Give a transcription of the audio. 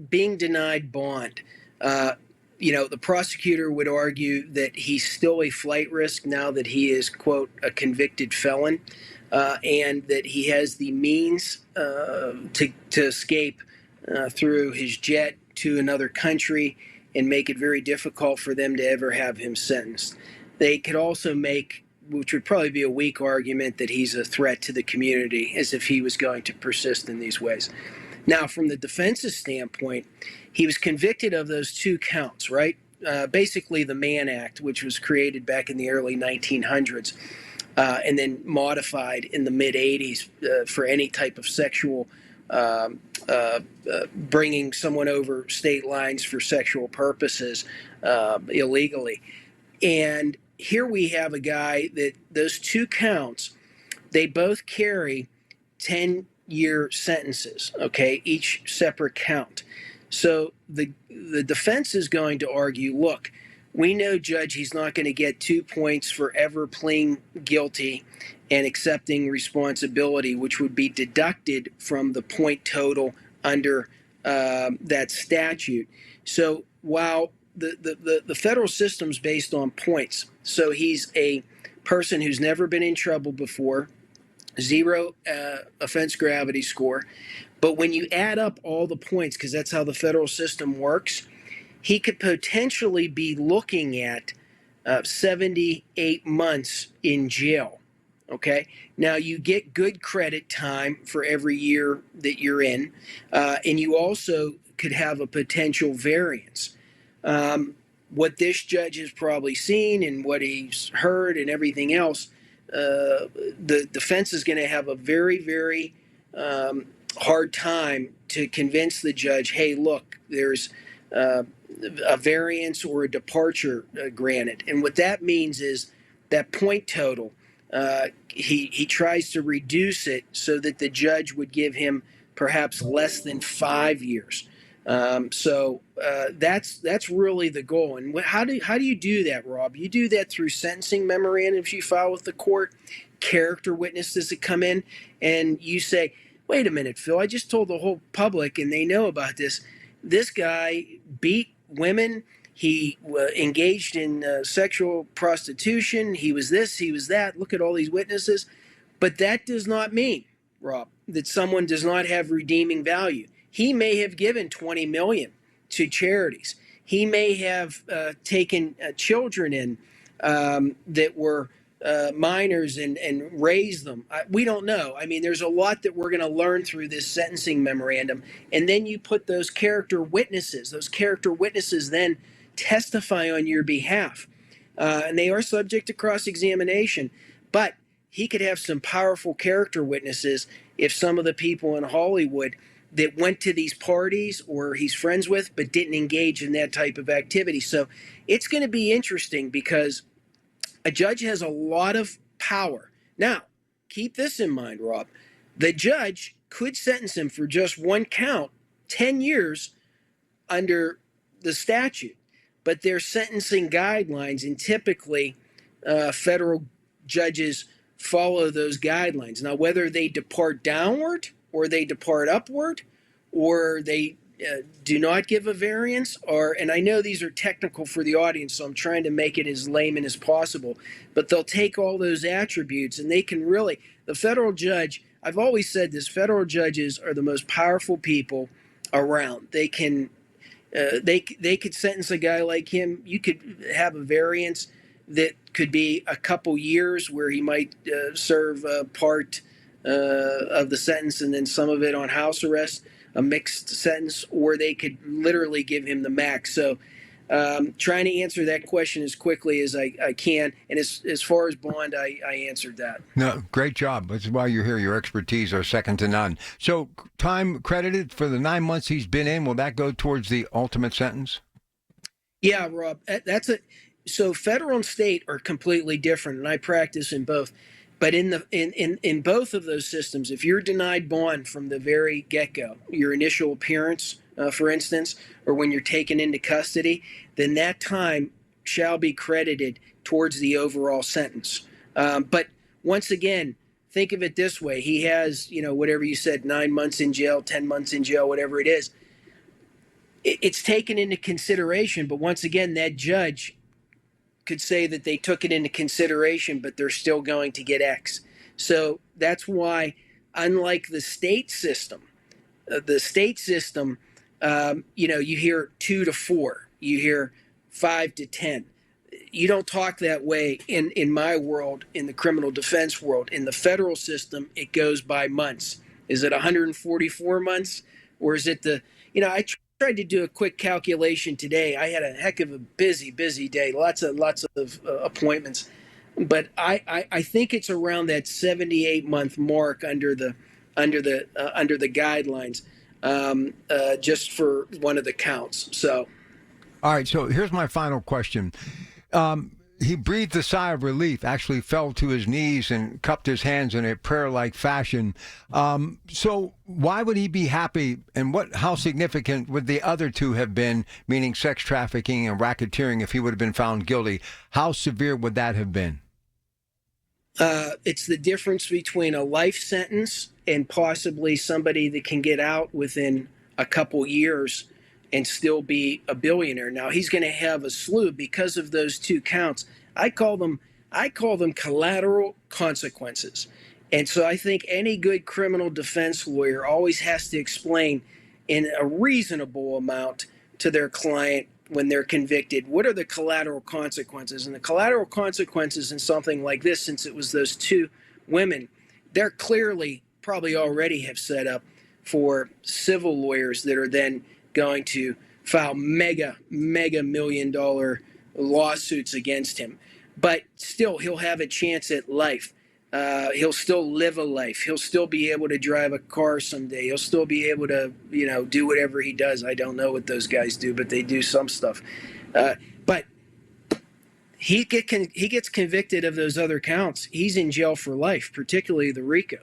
being denied bond, the prosecutor would argue that he's still a flight risk now that he is, quote, a convicted felon, and that he has the means to escape through his jet to another country and make it very difficult for them to ever have him sentenced. They could also make, which would probably be a weak argument, that he's a threat to the community, as if he was going to persist in these ways. Now, from the defense's standpoint, he was convicted of those 2 counts, right? Basically the Mann Act, which was created back in the early 1900s and then modified in the mid-'80s for any type of sexual bringing someone over state lines for sexual purposes illegally. And here we have a guy that those 2 counts, they both carry 10-year sentences, okay, each separate count. So the defense is going to argue, look, we know, Judge, he's not going to get 2 points for ever pleading guilty and accepting responsibility, which would be deducted from the point total under that statute. So while the federal system's based on points, so he's a person who's never been in trouble before, 0 offense gravity score. But when you add up all the points, because that's how the federal system works, he could potentially be looking at 78 months in jail. Okay. Now you get good credit time for every year that you're in, and you also could have a potential variance. What this judge has probably seen and what he's heard and everything else, the defense is going to have a very, very hard time to convince the judge, hey, look, there's a variance or a departure granted. And what that means is that point total, he tries to reduce it so that the judge would give him perhaps less than 5 years. So that's really the goal. And how do you do that, Rob? You do that through sentencing memorandums you file with the court, character witnesses that come in, and you say, wait a minute, Phil, I just told the whole public, and they know about this. This guy beat women. He engaged in sexual prostitution. He was this, he was that. Look at all these witnesses. But that does not mean, Rob, that someone does not have redeeming value. He may have given $20 million to charities. He may have taken children in that were minors and raised them. We don't know. I mean, there's a lot that we're going to learn through this sentencing memorandum. And then you put those character witnesses. Those character witnesses then testify on your behalf. And they are subject to cross-examination. But he could have some powerful character witnesses if some of the people in Hollywood that went to these parties or he's friends with but didn't engage in that type of activity. So it's going to be interesting because a judge has a lot of power. Now, keep this in mind, Rob. The judge could sentence him for just 1 count, 10 years under the statute. But they're sentencing guidelines, and typically federal judges follow those guidelines. Now, whether they depart downward or they depart upward or they do not give a variance, and I know these are technical for the audience, so I'm trying to make it as layman as possible, but they'll take all those attributes and they can really, the federal judge, I've always said this, federal judges are the most powerful people around. They can, they could sentence a guy like him. You could have a variance that could be a couple years where he might serve part of the sentence and then some of it on house arrest, a mixed sentence, or they could literally give him the max. So trying to answer that question as quickly as I can. And as far as bond, I answered that. No, great job. That's why you're here. Your expertise are second to none. So time credited for the 9 months he's been in, will that go towards the ultimate sentence? Yeah, Rob, so federal and state are completely different, and I practice in both. But in both of those systems, if you're denied bond from the very get-go, your initial appearance, for instance, or when you're taken into custody, then that time shall be credited towards the overall sentence. But once again, think of it this way. He has, whatever you said, 9 months in jail, 10 months in jail, whatever it is. it's taken into consideration. But once again, that judge could say that they took it into consideration, but they're still going to get X. So that's why, unlike the state system, you hear 2 to 4, you hear 5 to 10. You don't talk that way in my world, in the criminal defense world. In the federal system, it goes by months. Is it 144 months, or is it I tried to do a quick calculation today. I had a heck of a busy day, lots of appointments, but I think it's around that 78-month mark under the guidelines, just for one of the counts. So, All right. So here's my final question. He breathed a sigh of relief, actually fell to his knees and cupped his hands in a prayer-like fashion. So why would he be happy, and how significant would the other two have been, meaning sex trafficking and racketeering, if he would have been found guilty? How severe would that have been? it's the difference between a life sentence and possibly somebody that can get out within a couple years and still be a billionaire. Now he's going to have a slew because of those two counts. I call them collateral consequences. And so I think any good criminal defense lawyer always has to explain in a reasonable amount to their client when they're convicted, what are the collateral consequences? And the collateral consequences in something like this, since it was those two women, they're clearly probably already have set up for civil lawyers that are then going to file mega $1 million lawsuits against him. But still, he'll have a chance at life. He'll still live a life. He'll still be able to drive a car someday. He'll still be able to, do whatever he does. I don't know what those guys do, but they do some stuff. But he gets convicted of those other counts. He's in jail for life, particularly the RICO.